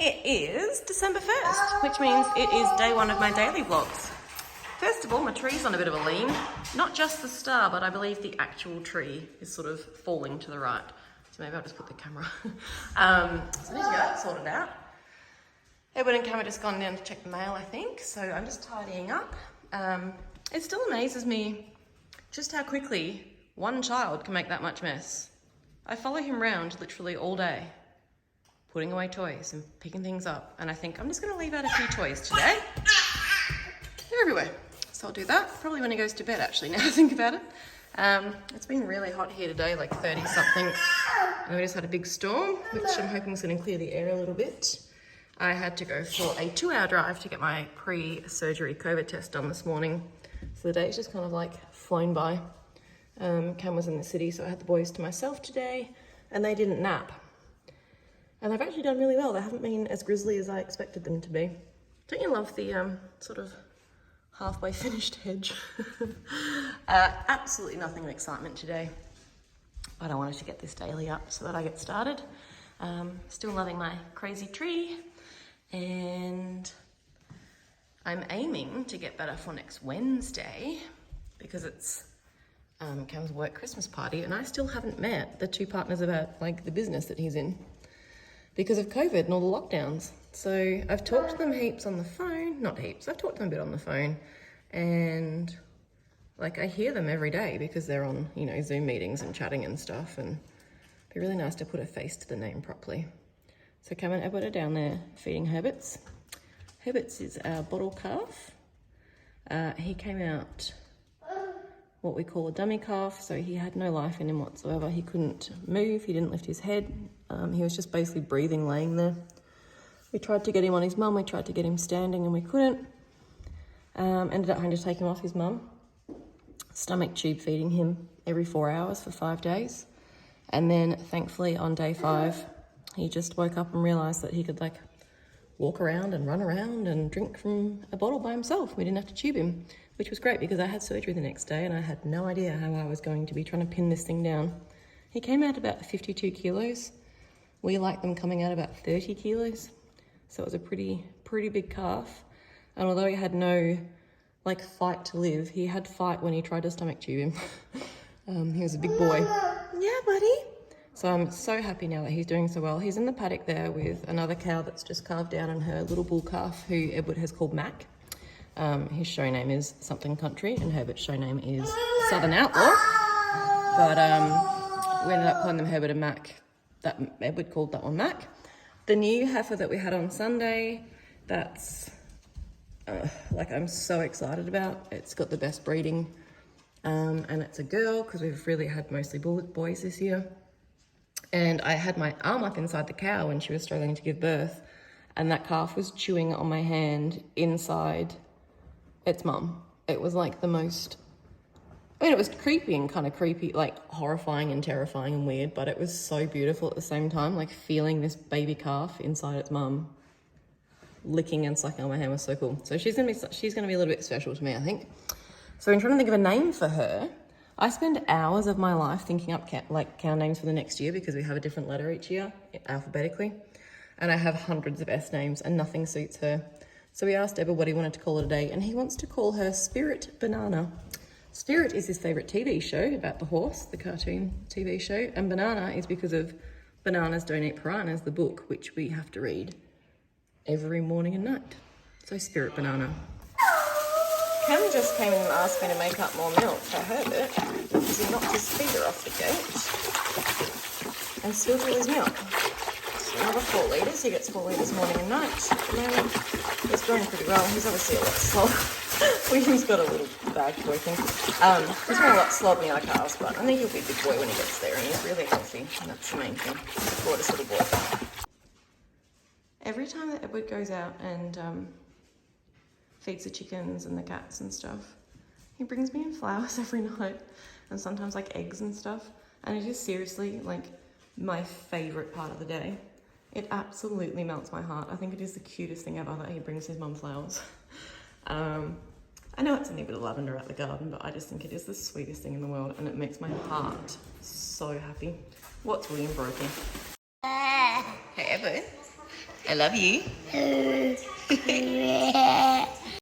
It is December 1st, which means it is day one of my daily vlogs. First of all, my tree's on a bit of a lean. Not just the star, but I believe the actual tree is sort of falling to the right. So maybe I'll just put the camera. So I need to get that sorted out. Edward and Cam have just gone down to check the mail, I think. So I'm just tidying up. It still amazes me just how quickly one child can make that much mess. I follow him around literally all day, putting away toys and picking things up. And I think I'm just gonna leave out a few toys today. They're everywhere. So I'll do that, probably when he goes to bed actually, now I think about it. It's been really hot here today, like 30 something. And we just had a big storm, which I'm hoping is gonna clear the air a little bit. I had to go for a 2-hour drive to get my pre-surgery COVID test done this morning. So the day's just kind of like flown by. Cam was in the city, so I had the boys to myself today, and they didn't nap. And they've actually done really well. They haven't been as grizzly as I expected them to be. Don't you love the sort of halfway finished hedge? Absolutely nothing of excitement today. But I wanted to get this daily up so that I get started. Still loving my crazy tree. And I'm aiming to get better for next Wednesday because it's Cam's work Christmas party, and I still haven't met the two partners about like the business that he's in because of COVID and all the lockdowns. So I've talked to them heaps on the phone, not heaps, I've talked to them a bit on the phone, and like I hear them every day because they're on, you know, Zoom meetings and chatting and stuff, and it'd be really nice to put a face to the name properly. So Cam and Edward are down there feeding Herberts. Herberts is our bottle calf. He came out what we call a dummy calf, so he had no life in him whatsoever. He couldn't move, he didn't lift his head. He was just basically breathing, laying there. We tried to get him on his mum, we tried to get him standing and we couldn't. Ended up having to take him off his mum. Stomach tube feeding him every 4 hours for 5 days. And then thankfully on day 5, he just woke up and realised that he could like walk around and run around and drink from a bottle by himself. We didn't have to tube him, which was great because I had surgery the next day and I had no idea how I was going to be trying to pin this thing down. He came out about 52 kilos. We like them coming out about 30 kilos. So it was a pretty big calf. And although he had no like fight to live, he had fight when he tried to stomach tube him. He was a big boy. Yeah, buddy. So I'm so happy now that he's doing so well. He's in the paddock there with another cow that's just calved down and her little bull calf who Edward has called Mac. His show name is Something Country and Herbert's show name is Southern Outlaw. But we ended up calling them Herbert and Mac. That Edward called that one Mac. The new heifer that we had on Sunday, that's like I'm so excited about. It's got the best breeding and it's a girl because we've really had mostly boys this year. And I had my arm up inside the cow when she was struggling to give birth, and that calf was chewing on my hand inside its mum. It was like the most, I mean, it was creepy and kind of creepy, like horrifying and terrifying and weird, but it was so beautiful at the same time, like feeling this baby calf inside its mum licking and sucking on my hand was so cool. So she's gonna be a little bit special to me, I think. So I'm trying to think of a name for her. I spend hours of my life thinking up cow names for the next year because we have a different letter each year alphabetically, and I have hundreds of S names and nothing suits her. So we asked Edward what he wanted to call her today, and he wants to call her Spirit Banana. Spirit is his favourite TV show about the horse, the cartoon TV show, and Banana is because of Bananas Don't Eat Piranhas, the book, which we have to read every morning and night. So Spirit Banana. Cam just came and asked me to make up more milk for Herbert because he knocked his feeder off the gate and spilled all his milk. So another 4 litres. He gets 4 litres morning and night. And he's growing pretty well. He's obviously a lot slow. William's got a little bag working. He's growing a lot slower than the other calves, but I think he'll be a big boy when he gets there, and he's really healthy, and that's the main thing. He's a gorgeous little boy. Every time that Edward goes out and feeds the chickens and the cats and stuff, he brings me in flowers every night and sometimes like eggs and stuff, and it is seriously like my favorite part of the day. It absolutely melts my heart. I think it is the cutest thing ever that he brings his mum flowers. I know it's only a bit of lavender at the garden, but I just think it is the sweetest thing in the world, and it makes my heart so happy. What's William broken? Hey Edward, I love you.